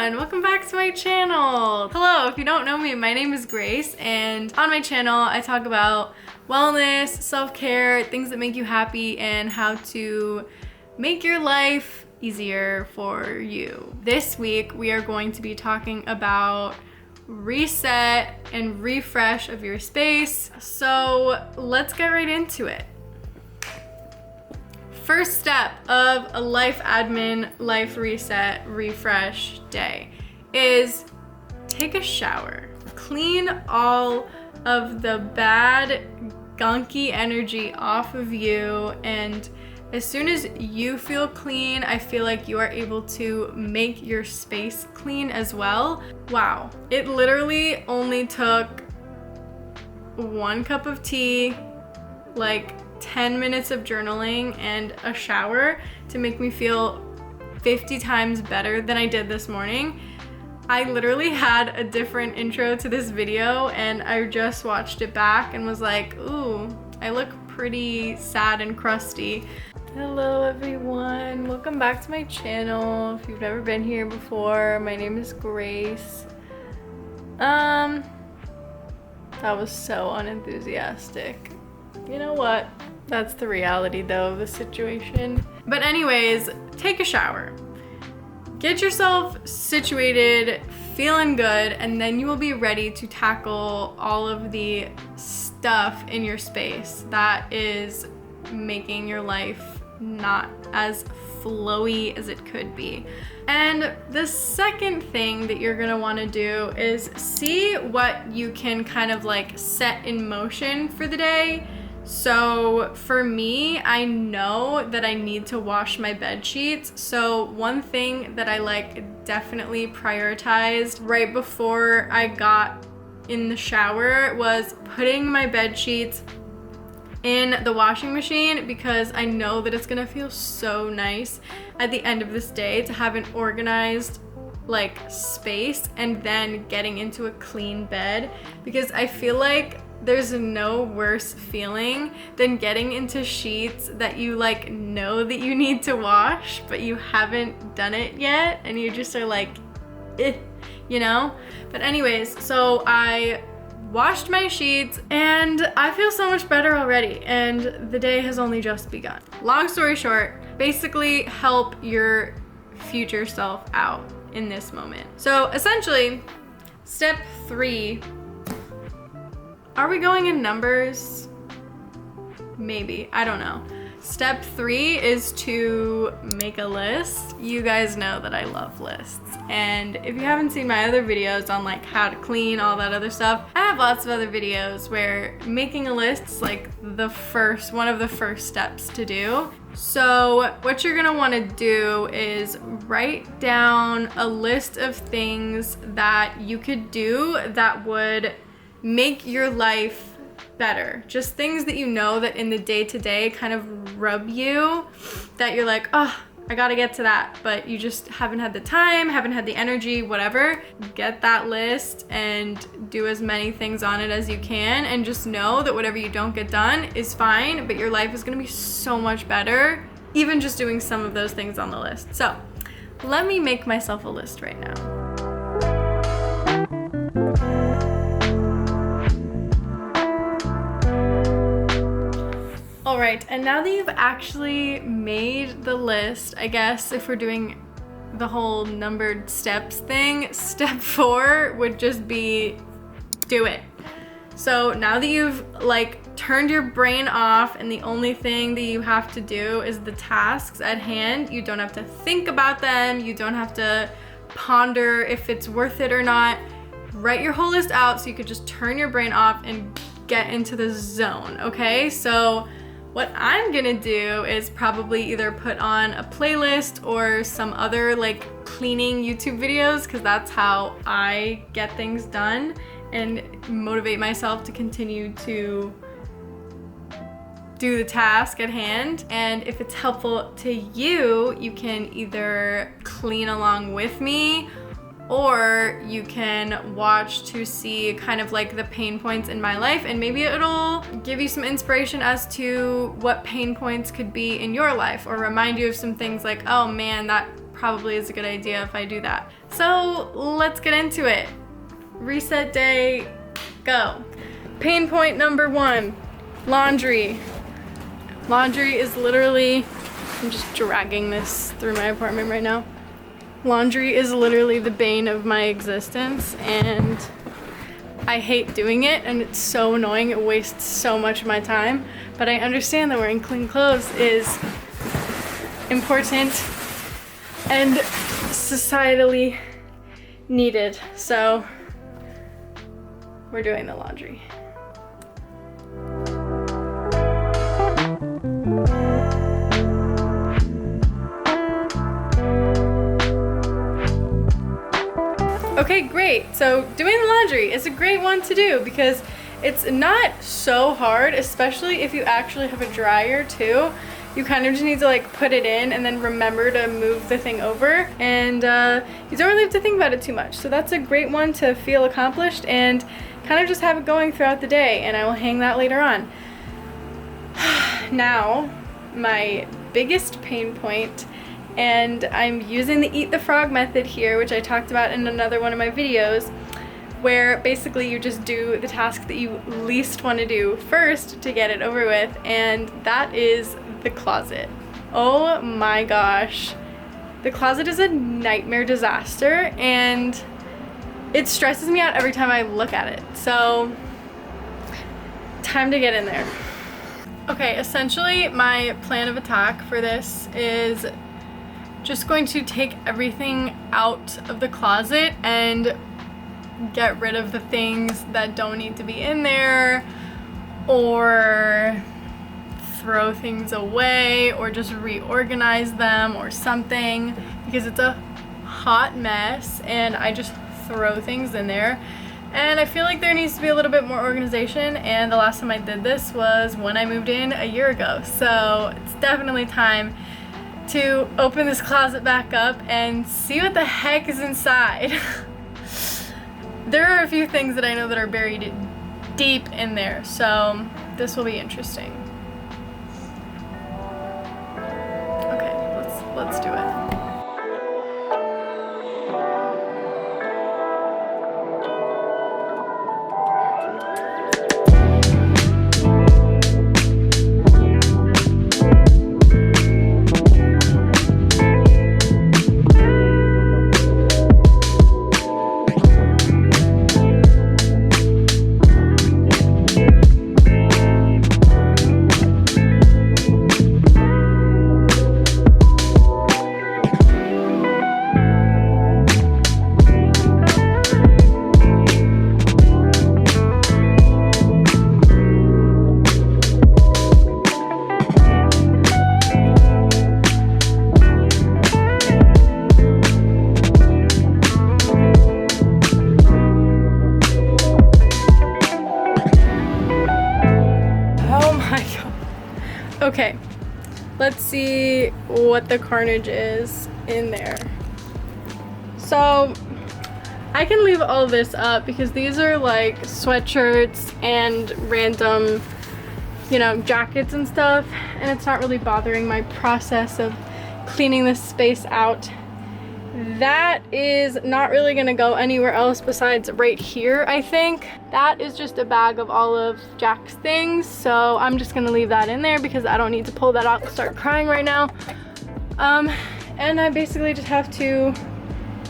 everyone, welcome back to my channel. Hello, if you don't know me, my name is Grace, and on my channel I talk about wellness, self-care, things that make you happy, and how to make your life easier for you. This week we are going to be talking about reset and refresh of your space. So let's get right into it. First step of a life admin, life reset, refresh day is take a shower. Clean all of the bad, gunky energy off of you, and as soon as you feel clean, I feel like you are able to make your space clean as well. Wow, it literally only took 1 cup of tea, like 10 minutes of journaling, and a shower to make me feel 50 times better than I did this morning. I literally had a different intro to this video, and I just watched it back and was like, ooh, I look pretty sad and crusty. Hello everyone, welcome back to my channel. If you've never been here before, my name is Grace. That was so unenthusiastic. You know what? That's the reality though of the situation. But anyways, take a shower. Get yourself situated, feeling good, and then you will be ready to tackle all of the stuff in your space that is making your life not as flowy as it could be. And the second thing that you're gonna wanna do is see what you can kind of like set in motion for the day. So for me, I know that I need to wash my bed sheets. So one thing that I like definitely prioritized right before I got in the shower was putting my bed sheets in the washing machine, because I know that it's gonna feel so nice at the end of this day to have an organized like space and then getting into a clean bed, because I feel like there's no worse feeling than getting into sheets that you like know that you need to wash but you haven't done it yet, and you just are like, eh, you know? But anyways, so I washed my sheets and I feel so much better already, and the day has only just begun. Long story short, basically help your future self out in this moment. So essentially, step 3, are we going in numbers? Maybe, I don't know. Step 3 is to make a list. You guys know that I love lists. And if you haven't seen my other videos on like how to clean, all that other stuff, I have lots of other videos where making a list is like one of the first steps to do. So what you're gonna wanna do is write down a list of things that you could do that would make your life better. Just things that you know that in the day-to-day kind of rub you, that you're like, oh, I gotta get to that, but you just haven't had the time, haven't had the energy, whatever. Get that list and do as many things on it as you can, and just know that whatever you don't get done is fine, but your life is gonna be so much better, even just doing some of those things on the list. So let me make myself a list right now. All right, and now that you've actually made the list, I guess if we're doing the whole numbered steps thing, step 4 would just be do it. So now that you've like turned your brain off and the only thing that you have to do is the tasks at hand, you don't have to think about them, you don't have to ponder if it's worth it or not. Write your whole list out so you could just turn your brain off and get into the zone, okay? So what I'm gonna do is probably either put on a playlist or some other like cleaning YouTube videos, because that's how I get things done and motivate myself to continue to do the task at hand. And if it's helpful to you, you can either clean along with me, or you can watch to see kind of like the pain points in my life, and maybe it'll give you some inspiration as to what pain points could be in your life, or remind you of some things like, oh man, that probably is a good idea if I do that. So let's get into it. Reset day, go. Pain point number 1, laundry. Laundry is literally, I'm just dragging this through my apartment right now. Laundry is literally the bane of my existence, and I hate doing it, and it's so annoying. It wastes so much of my time, but I understand that wearing clean clothes is important and societally needed. So we're doing the laundry. Okay, great. So doing the laundry is a great one to do because it's not so hard, especially if you actually have a dryer too. You kind of just need to like put it in and then remember to move the thing over, and you don't really have to think about it too much. So that's a great one to feel accomplished and kind of just have it going throughout the day, and I will hang that later on. Now, my biggest pain point, and I'm using the eat the frog method here, which I talked about in another one of my videos, where basically you just do the task that you least want to do first to get it over with, and that is the closet. Oh my gosh. The closet is a nightmare disaster, and it stresses me out every time I look at it. So, time to get in there. Okay, essentially my plan of attack for this is just going to take everything out of the closet and get rid of the things that don't need to be in there, or throw things away, or just reorganize them or something, because it's a hot mess and I just throw things in there. And I feel like there needs to be a little bit more organization, and the last time I did this was when I moved in a year ago. So it's definitely time to open this closet back up and see what the heck is inside. There are a few things that I know that are buried deep in there, so this will be interesting. Okay, let's do it. Okay, let's see what the carnage is in there. So I can leave all this up because these are like sweatshirts and random, you know, jackets and stuff, and it's not really bothering my process of cleaning this space out. That is not really gonna go anywhere else besides right here, I think. That is just a bag of all of Jack's things, so I'm just gonna leave that in there because I don't need to pull that out and start crying right now. And I basically just have to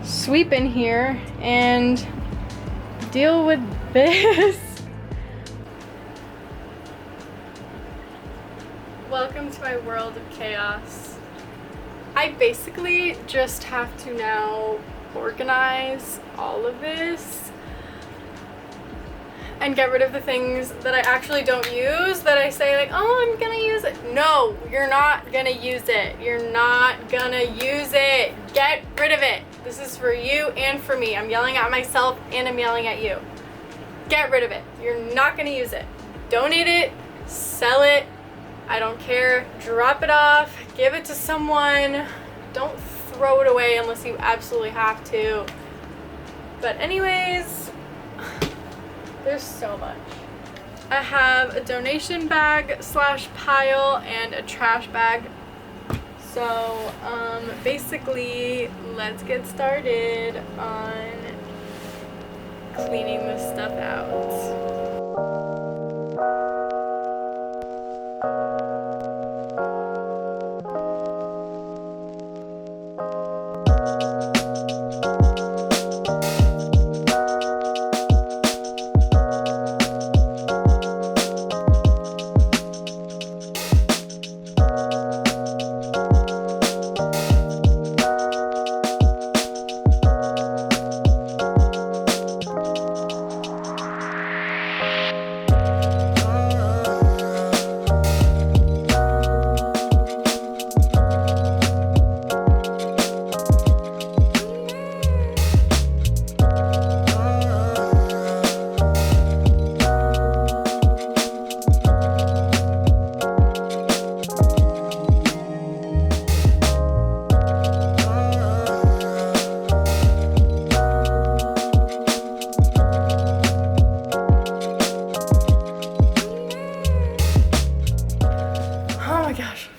sweep in here and deal with this. Welcome to my world of chaos. I basically just have to now organize all of this and get rid of the things that I actually don't use, that I say like, oh, I'm gonna use it. No, you're not gonna use it. You're not gonna use it. Get rid of it. This is for you and for me. I'm yelling at myself and I'm yelling at you. Get rid of it. You're not gonna use it. Donate it, sell it, I don't care. Drop it off, give it to someone. Don't throw it away unless you absolutely have to. But anyways, there's so much. I have a donation bag slash pile and a trash bag. So basically, let's get started on cleaning this stuff out.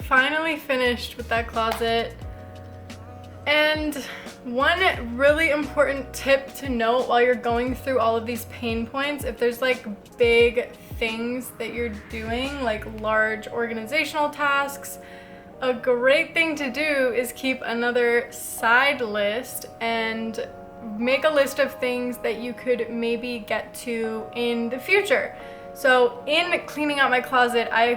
Finally finished with that closet. And one really important tip to note while you're going through all of these pain points, if there's like big things that you're doing, like large organizational tasks, a great thing to do is keep another side list and make a list of things that you could maybe get to in the future. So in cleaning out my closet, I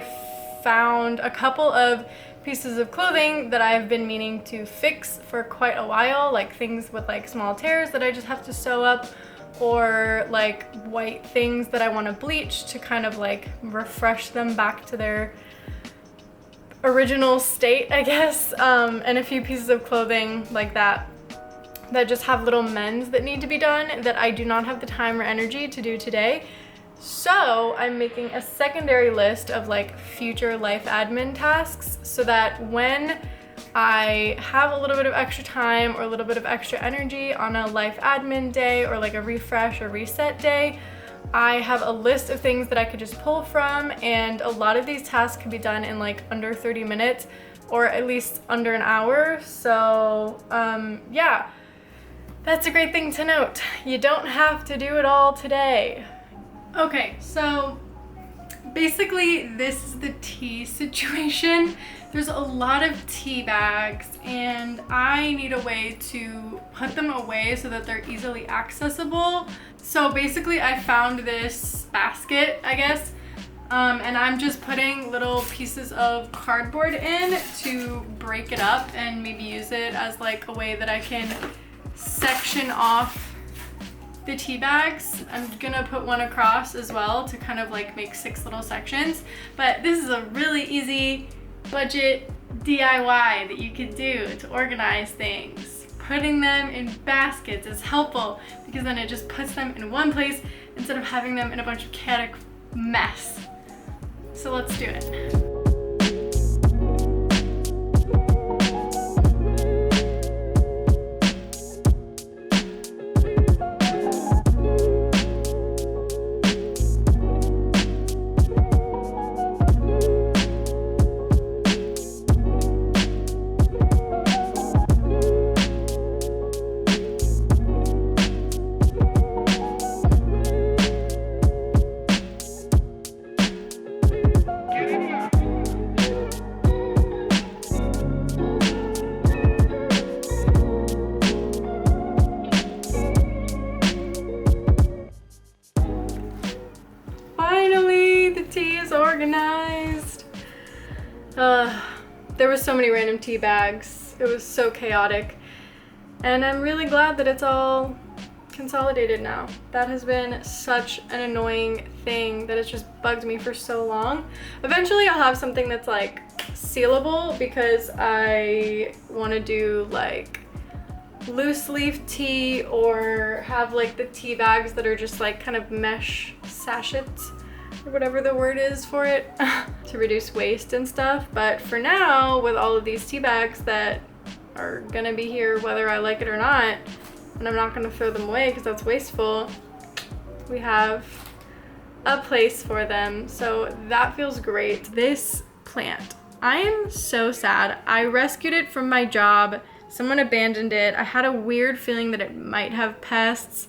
found a couple of pieces of clothing that I've been meaning to fix for quite a while, like things with like small tears that I just have to sew up, or like white things that I want to bleach to kind of like refresh them back to their original state, I guess, and a few pieces of clothing like that just have little mends that need to be done that I do not have the time or energy to do today. So I'm making a secondary list of like future life admin tasks so that when I have a little bit of extra time or a little bit of extra energy on a life admin day or like a refresh or reset day, I have a list of things that I could just pull from, and a lot of these tasks can be done in like under 30 minutes or at least under an hour. So yeah, that's a great thing to note. You don't have to do it all today. Okay, so basically this is the tea situation. There's a lot of tea bags and I need a way to put them away so that they're easily accessible. So basically I found this basket, I guess, and I'm just putting little pieces of cardboard in to break it up and maybe use it as like a way that I can section off the tea bags. I'm gonna put one across as well to kind of like make 6 little sections, but this is a really easy budget DIY that you could do to organize things. Putting them in baskets is helpful because then it just puts them in one place instead of having them in a bunch of chaotic mess. So let's do it. Organized. There were so many random tea bags. It was so chaotic. And I'm really glad that it's all consolidated now. That has been such an annoying thing that it's just bugged me for so long. Eventually I'll have something that's like sealable because I want to do like loose leaf tea or have like the tea bags that are just like kind of mesh sachets or whatever the word is for it to reduce waste and stuff. But for now, with all of these tea bags that are gonna be here whether I like it or not, and I'm not gonna throw them away because that's wasteful, we have a place for them. So that feels great. This plant I am so sad. I rescued it from my job. Someone abandoned it. I had a weird feeling that it might have pests.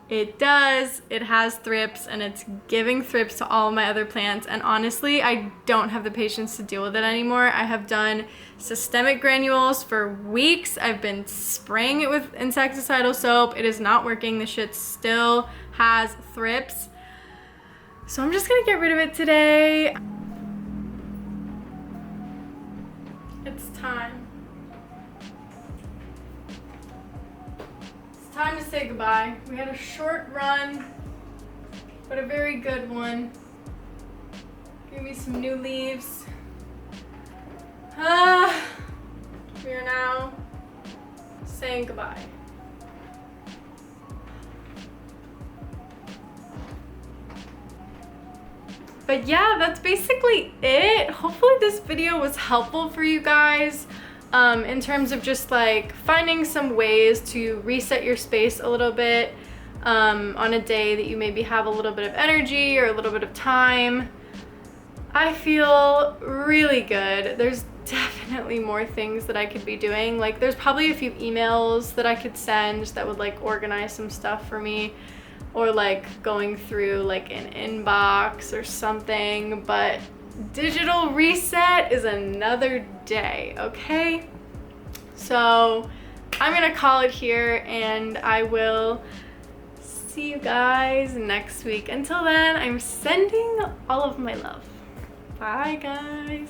It does. It has thrips, and it's giving thrips to all my other plants. And honestly, I don't have the patience to deal with it anymore. I have done systemic granules for weeks. I've been spraying it with insecticidal soap. It is not working. The shit still has thrips. So I'm just gonna get rid of it today. It's time. Time to say goodbye. We had a short run, but a very good one. Give me some new leaves. We are now saying goodbye. But yeah, that's basically it. Hopefully this video was helpful for you guys. In terms of just like finding some ways to reset your space a little bit on a day that you maybe have a little bit of energy or a little bit of time. I feel really good. There's definitely more things that I could be doing. Like there's probably a few emails that I could send that would like organize some stuff for me, or like going through like an inbox or something, but digital reset is another day, okay? So I'm gonna call it here, and I will see you guys next week. Until then, I'm sending all of my love. Bye, guys.